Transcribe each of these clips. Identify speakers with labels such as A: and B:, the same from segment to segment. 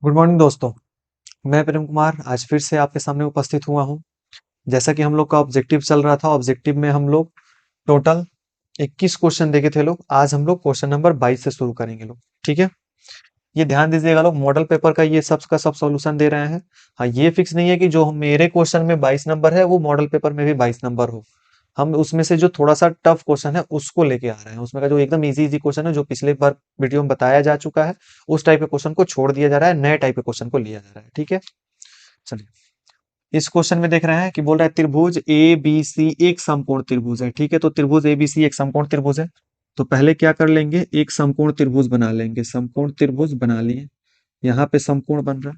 A: Good morning दोस्तों। मैं प्रेम कुमार आज फिर से आपके सामने उपस्थित हुआ हूँ। जैसा कि हम लोग का ऑब्जेक्टिव चल रहा था, ऑब्जेक्टिव में हम लोग टोटल 21 क्वेश्चन देखे थे लोग। आज हम लोग क्वेश्चन नंबर 22 से शुरू करेंगे लोग। ठीक है, ये ध्यान दीजिएगा लोग, मॉडल पेपर का ये सब का सब सॉल्यूशन दे रहे हैं। हाँ, ये फिक्स नहीं है कि जो मेरे क्वेश्चन में 22 नंबर है वो मॉडल पेपर में भी 22 नंबर हो। हम उसमें से जो थोड़ा सा टफ क्वेश्चन है उसको लेके आ रहे हैं। उसमें का जो एकदम इजी इजी क्वेश्चन है जो पिछले बार वीडियो में बताया जा चुका है, उस टाइप के क्वेश्चन को छोड़ दिया जा रहा है, नए टाइप के क्वेश्चन को लिया जा रहा है। ठीक है, चलिए इस क्वेश्चन में देख रहे हैं कि बोल रहा है त्रिभुज ए बी सी एक समकोण त्रिभुज है। ठीक है, तो त्रिभुज ए बी सी एक समकोण त्रिभुज है। तो पहले क्या कर लेंगे, एक समकोण त्रिभुज बना लेंगे। समकोण त्रिभुज बना लिए, यहाँ पे समकोण बन रहा है।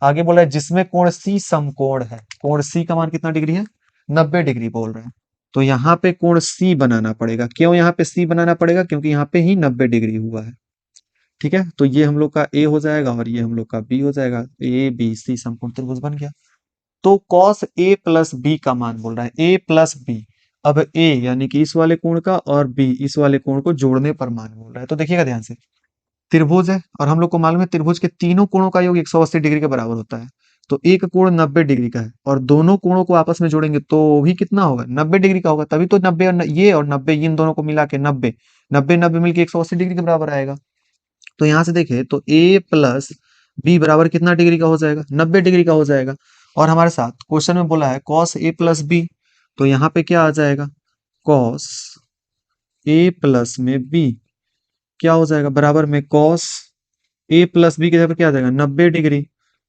A: आगे बोला है जिसमें कोण सी समकोण है। कोण सी का मान कितना डिग्री है, 90 डिग्री बोल रहे हैं। तो यहाँ पे कोण सी बनाना पड़ेगा। क्यों यहाँ पे सी बनाना पड़ेगा, क्योंकि यहाँ पे ही 90 डिग्री हुआ है। ठीक है, तो ये हम लोग का ए हो जाएगा और ये हम लोग का बी हो जाएगा। ए बी सी समकोण त्रिभुज बन गया। तो cos a प्लस बी का मान बोल रहा है, a प्लस बी। अब a यानी कि इस वाले कोण का और b इस वाले कोण को जोड़ने पर मान बोल रहा है। तो देखिएगा ध्यान से, त्रिभुज है और हम लोग को मालूम है त्रिभुज के तीनों कोणों का योग 180 डिग्री के बराबर होता है। तो एक कोण 90 डिग्री का है और दोनों कोणों को आपस में जोड़ेंगे तो भी कितना होगा, 90 डिग्री का होगा। तभी तो 90 और ये और 90 इन दोनों को मिला के 90 90 90 मिलके 180 डिग्री के बराबर आएगा। तो यहाँ से देखें तो a प्लस बी बराबर कितना डिग्री का हो जाएगा, 90 डिग्री का हो जाएगा। और हमारे साथ क्वेश्चन में बोला है cos a प्लस बी, तो यहाँ पे क्या आ जाएगा, cos a प्लस में b क्या हो जाएगा, बराबर में cos a प्लस बी की जगह पे क्या आ जाएगा, 90 डिग्री।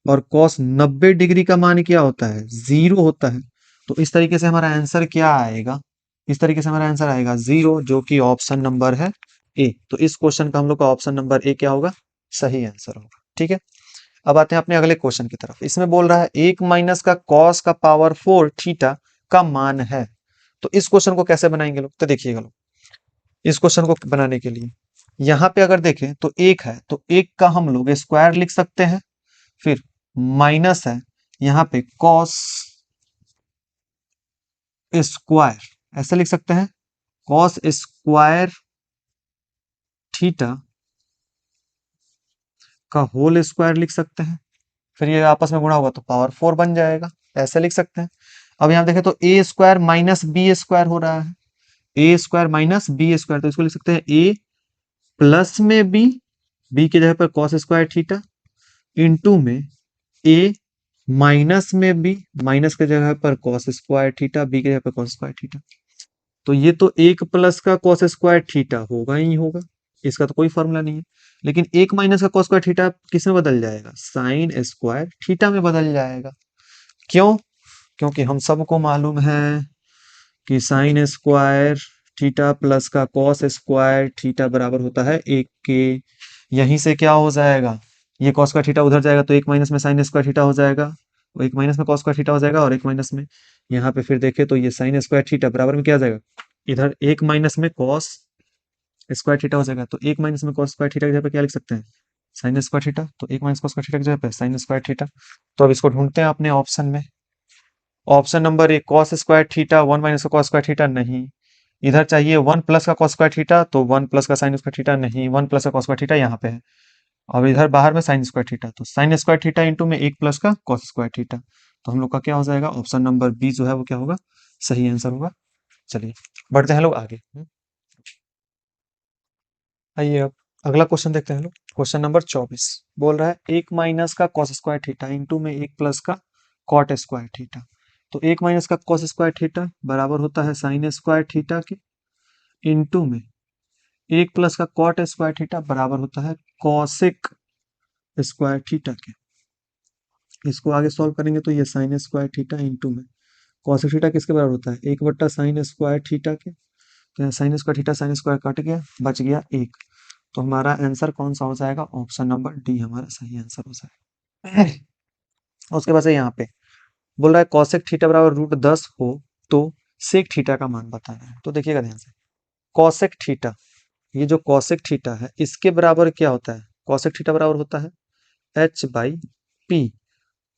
A: और cos 90 डिग्री का मान क्या होता है, 0 होता है। तो इस तरीके से हमारा आंसर क्या आएगा, इस तरीके से हमारा आंसर आएगा 0, जो कि ऑप्शन नंबर है ए। तो इस क्वेश्चन का हम लोग का ऑप्शन नंबर ए क्या होगा, सही आंसर होगा। ठीक है, अब आते हैं अपने अगले क्वेश्चन की तरफ। इसमें बोल रहा है 1 माइनस का cos का पावर 4 थीटा का मान है। तो इस क्वेश्चन को कैसे बनाएंगे लोग, तो देखिएगा लोग, इस क्वेश्चन को बनाने के लिए यहाँ पे अगर देखें तो एक है, तो एक का हम लोग स्क्वायर लिख सकते हैं। फिर माइनस है, यहाँ पे cos स्क्वायर ऐसे लिख सकते हैं, cos स्क्वायर थीटा का होल स्क्वायर लिख सकते हैं। फिर ये आपस में गुणा होगा तो पावर 4 बन जाएगा, ऐसे लिख सकते हैं। अब यहाँ देखें तो ए स्क्वायर माइनस बी स्क्वायर हो रहा है, ए स्क्वायर माइनस बी स्क्वायर, तो इसको लिख सकते हैं ए प्लस में बी की जगह पर कॉस स्क्वायर थीटा इंटू में ए माइनस में बी, माइनस की जगह पर कॉस स्क्वायर थीटा, बी की जगह पर कॉस स्क्वायर थीटा। तो ये तो एक प्लस का कॉस स्क्वायर थीटा होगा ही होगा, इसका तो कोई फॉर्मूला नहीं है। लेकिन एक माइनस का कॉस स्क्वायर थीटा किस में बदल जाएगा, साइन स्क्वायर थीटा में बदल जाएगा। क्यों, क्योंकि हम सबको मालूम है कि साइन स्क्वायर थीटा प्लस का कॉस स्क्वायर थीटा बराबर होता है एक के। यहीं से क्या हो जाएगा, ये कॉस का थीटा उधर जाएगा तो एक माइनस में साइन स्क्वायर थीटा हो जाएगा, और एक माइनस में कॉस स्क्वायर थीटा हो जाएगा, और एक माइनस में यहाँ पे फिर देखे तो ये साइन स्क्वायर थीटा बराबर में क्या आ जाएगा, इधर एक माइनस में कॉस स्क्वायर थीटा हो जाएगा। तो एक माइनस में कॉस स्क्वायर थीटा की जगह पे क्या लिख सकते हैं, साइन स्क्वायर थीटा। तो एक माइनस कॉस स्क्वायर थीटा की जगह पे साइन स्क्वायर थीटा। तो अब इसको ढूंढते हैं अपने ऑप्शन में। Option number A cos square theta, one minus का कॉस स्क्वायर थीटा नहीं। इधर चाहिए वन प्लस का कॉस स्क्वायर थीटा, तो वन प्लस का साइन स्क्वायर थीटा नहीं, वन प्लस का कॉस स्क्वायर थीटा यहाँ पे है। अब इधर बाहर में साइन स्क्वायर थीटा, तो साइन स्क्वायर थीटा इंटू में एक प्लस का कॉस स्क्वायर थीटा। तो हम लोग का क्या हो जाएगा, ऑप्शन नंबर बी जो है वो क्या होगा, सही आंसर होगा। चलिए बढ़ते हैं लोग आगे। आइए अब अगला क्वेश्चन देखते हैं लोग। क्वेश्चन नंबर 24 बोल रहा है एक माइनस का कॉस स्क्वायर थीटा इंटू में एक प्लस का कॉट स्क्वायर थीटा। तो एक माइनस का कॉस स्क्वायर थीटा बराबर होता है साइन स्क्वायर थीटा के, इंटू में एक प्लस का कॉट स्क्वायर थीटा बराबर होता है कॉसेक स्क्वायर थीटा के। इसको आगे सॉल्व करेंगे तो ये साइन स्क्वायर थीटा इंटू में कॉसेक थीटा किसके बराबर होता है, एक बट्टा साइन स्क्वायर थीटा के। तो यहाँ sine square theta sine square cut गया, बच गया एक। तो हमारा आंसर कौन सा हो जाएगा, ऑप्शन नंबर डी हमारा सही आंसर हो जाएगा। उसके बाद से यहाँ पे बोल रहा है कॉसेक थीटा बराबर रूट 10 हो तो सेक थीटा का मान बताना है। तो देखिएगा ध्यान से, कॉसेक थीटा, ये जो कॉसेक थीटा है इसके बराबर क्या होता है, कॉसेक थीटा बराबर होता है H by P,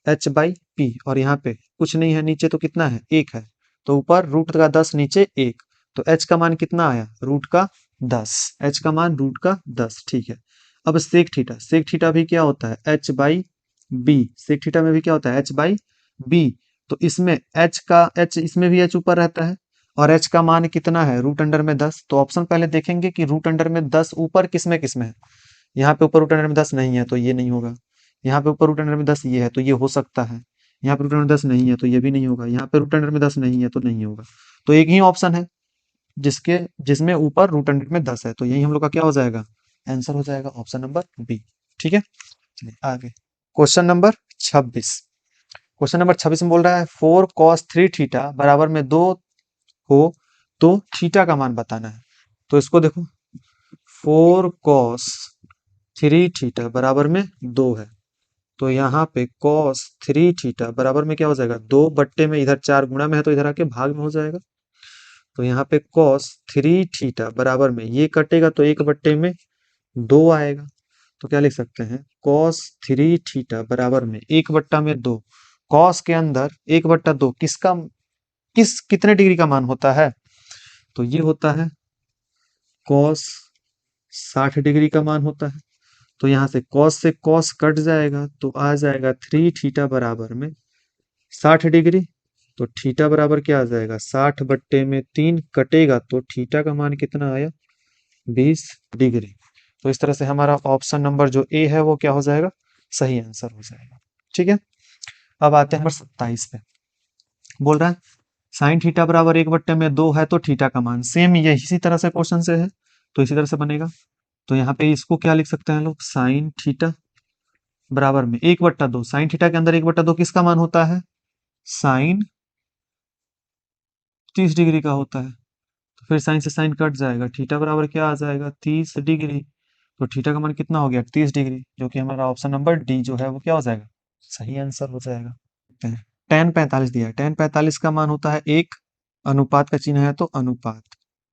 A: H by P. और यहाँ पे कुछ नहीं है, नीचे तो कितना है, एक है, तो ऊपर रूट का 10 नीचे एक, तो एच का मान कितना आया, रूट का 10, एच का मान रूट का 10। ठीक है, अब सेक थीटा भी क्या होता है, H by B, sec theta में भी क्या होता है एच बाई बी। तो इसमें एच का एच, इसमें भी एच ऊपर रहता है और एच का मान कितना है रूट अंडर में 10। तो ऑप्शन पहले देखेंगे कि रूट अंडर में 10 ऊपर किसमें है। यहाँ पे ऊपर रूट अंडर में 10 नहीं है तो ये नहीं होगा। यहाँ पे ऊपर रूट अंडर में 10 ये है तो ये हो सकता है। यहाँ पे रूट अंडर में 10 नहीं है तो ये भी नहीं होगा। यहाँ पे रूट अंडर में 10 नहीं है तो नहीं होगा। तो एक ही ऑप्शन है जिसके जिसमें ऊपर रूट अंडर में 10 है, तो यही हम लोग का क्या हो जाएगा, आंसर हो जाएगा ऑप्शन नंबर बी। ठीक है, चलिए आगे। Question number 26। क्वेश्चन नंबर 26 में बोल रहा है 4 cos 3 थीटा बराबर में 2 हो तो थीटा का मान बताना है। तो इसको देखो, 4 cos 3 थीटा बराबर में 2 है। तो यहाँ पे cos 3 थीटा बराबर में क्या हो जाएगा, 2 में इधर 4 गुणा में है तो इधर आके भाग में हो जाएगा। तो यहाँ पे cos 3 थीटा बराबर में ये कटेगा तो 1/2 आएगा। तो क्या लिख सकते हैं, cos 3 थीटा बराबर में 1/2। cos के अंदर 1/2 कितने डिग्री का मान होता है, तो ये होता है cos 60 डिग्री का मान होता है। तो यहाँ से cos कट जाएगा तो आ जाएगा 3 थीटा बराबर में 60 डिग्री। तो थीटा बराबर क्या आ जाएगा, 60/3 कटेगा तो थीटा का मान कितना आया, 20 डिग्री। तो इस तरह से हमारा ऑप्शन नंबर जो ए है वो क्या हो जाएगा, सही आंसर हो जाएगा। ठीक है, अब आते हैं नंबर 27 पे। बोल रहा है साइन थीटा बराबर 1/2 है तो थीटा का मान, सेम ये इसी तरह से क्वेश्चन से है तो इसी तरह से बनेगा। तो यहाँ पे इसको क्या लिख सकते हैं लोग, साइन थीटा बराबर में 1/2। साइन थीटा के अंदर 1/2 किसका मान होता है, साइन 30 डिग्री का होता है। तो फिर साइन से साइन कट जाएगा, थीटा बराबर क्या आ जाएगा, 30 डिग्री। तो थीटा का मान कितना हो गया, 30 डिग्री, जो कि हमारा ऑप्शन नंबर डी जो है वो क्या हो जाएगा, सही आंसर हो जाएगा। टेन 45 दिया है, टेन 45 का मान होता है 1, अनुपात का चिन्ह है तो अनुपात।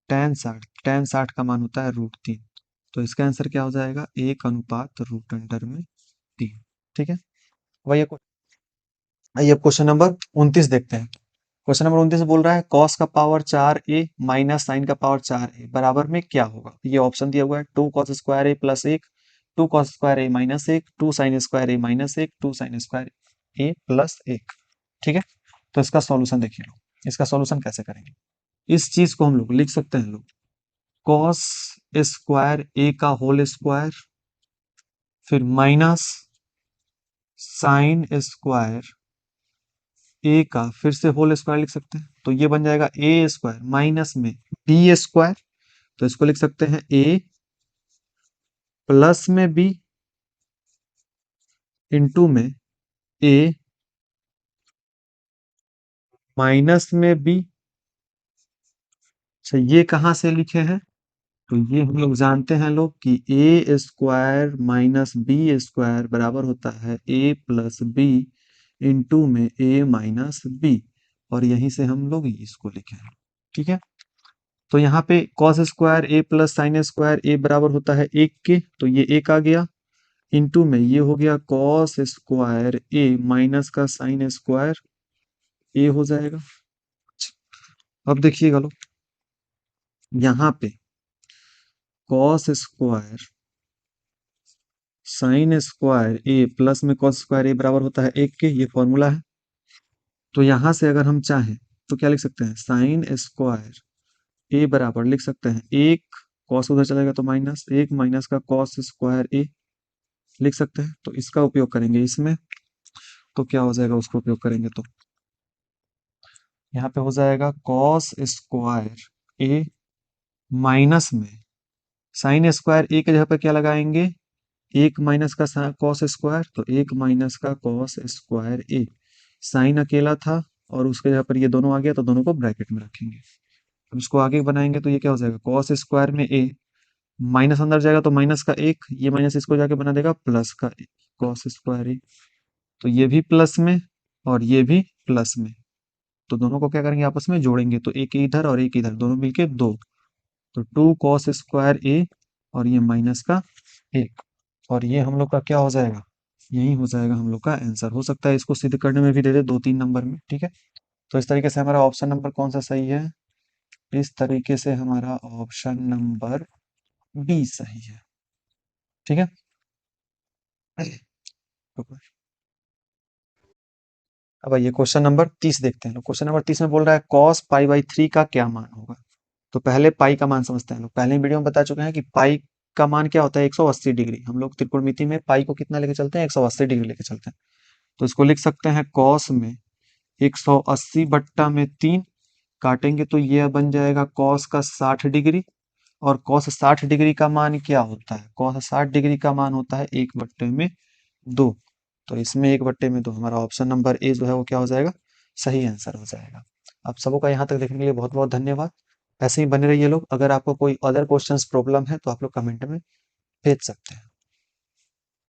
A: टेन 60 का मान होता है √3। तो इसका आंसर क्या हो जाएगा, 1/√3। ठीक है, वही आइए अब क्वेश्चन नंबर 29 देखते हैं। क्वेश्चन नंबर 29 बोल रहा है cos का पावर 4a माइनस साइन का पावर 4a बराबर में क्या होगा। ये ऑप्शन दिया हुआ है 2 cos² a plus 1, 2 cos² a minus 1, 2 sin² a minus 1, 2 sin² a plus 1। ठीक है, तो इसका सॉल्यूशन देखिए लोग, इसका सॉल्यूशन कैसे करेंगे। इस चीज को हम लोग लिख सकते हैं लोग, cos² a का होल स्क्वायर फिर माइनस sin² ए का फिर से होल स्क्वायर लिख सकते हैं। तो ये बन जाएगा a² माइनस में b²। तो इसको लिख सकते हैं a प्लस में b इंटू में a माइनस में b। अच्छा, ये कहाँ से लिखे हैं, तो ये हम लोग जानते हैं लोग कि a² माइनस b² बराबर होता है a प्लस b इंटू में a माइनस b। और यहीं से हम लोग इसको लिखे हैं। ठीक है, तो यहाँ पे cos² a plus sin² a बराबर होता है 1 के, तो ये 1 आ गया इंटू में ये हो गया cos² a माइनस का sin² a हो जाएगा। अब देखिएगा लोग, यहाँ पे cos² sin² a प्लस में cos² a बराबर होता है 1 के, ये फॉर्मूला है। तो यहाँ से अगर हम चाहें तो क्या लिख सकते हैं, sin² a बराबर लिख सकते हैं 1, cos उधर चलेगा तो माइनस 1 माइनस का cos² a लिख सकते हैं। तो इसका उपयोग करेंगे इसमें, तो क्या हो जाएगा, उसको उपयोग करेंगे तो यहाँ पे हो जाएगा cos² a माइनस में sin² a के जगह पे क्या लगाएंगे, 1 माइनस का cos², तो 1 माइनस का cos² a। साइन अकेला था और उसके जगह पर ये दोनों आ गया तो दोनों को ब्रैकेट में रखेंगे। अब इसको आगे बनाएंगे तो ये क्या हो जाएगा, cos² में a माइनस अंदर जाएगा तो माइनस का 1, ये माइनस इसको जाके बना देगा प्लस का cos² a। तो ये भी प्लस में और ये भी प्लस में, तो दोनों को क्या करेंगे, आपस में जोड़ेंगे तो एक इधर और एक इधर, दोनों मिलके 2। तो 2 cos² a और ये माइनस का 1, और ये हम लोग का क्या हो जाएगा, यही हो जाएगा हम लोग का आंसर। हो सकता है इसको सिद्ध करने में भी दे दे 2-3 नंबर में। ठीक है, तो इस तरीके से हमारा ऑप्शन नंबर कौन सा सही है, इस तरीके से हमारा ऑप्शन नंबर बी सही है। ठीक है, अब ये क्वेश्चन नंबर 30 देखते हैं लोग। क्वेश्चन नंबर 30 में बोल रहा है cos पाई बाई 3 का क्या मान होगा। तो पहले पाई का मान समझते हैं लोग। पहले वीडियो में बता चुके हैं कि पाई का मान क्या होता है, 180 डिग्री। हम लोग त्रिकोणमिति में पाई को कितना लेके चलते हैं, 180 डिग्री लेके चलते हैं। तो इसको लिख सकते हैं cos में 180 बट्टा में 3 काटेंगे तो ये बन जाएगा cos का 60 डिग्री। और cos 60 डिग्री का मान क्या होता है, cos 60 डिग्री का मान होता है 1/2। तो इसमें 1/2 हमारा ऑप्शन नंबर ए जो है वो क्या हो जाएगा, सही आंसर हो जाएगा। आप सबों का यहाँ तक देखने के लिए बहुत बहुत धन्यवाद। ऐसे ही बने रहिए लोग। अगर आपको कोई अदर क्वेश्चंस प्रॉब्लम है तो आप लोग कमेंट में भेज सकते हैं।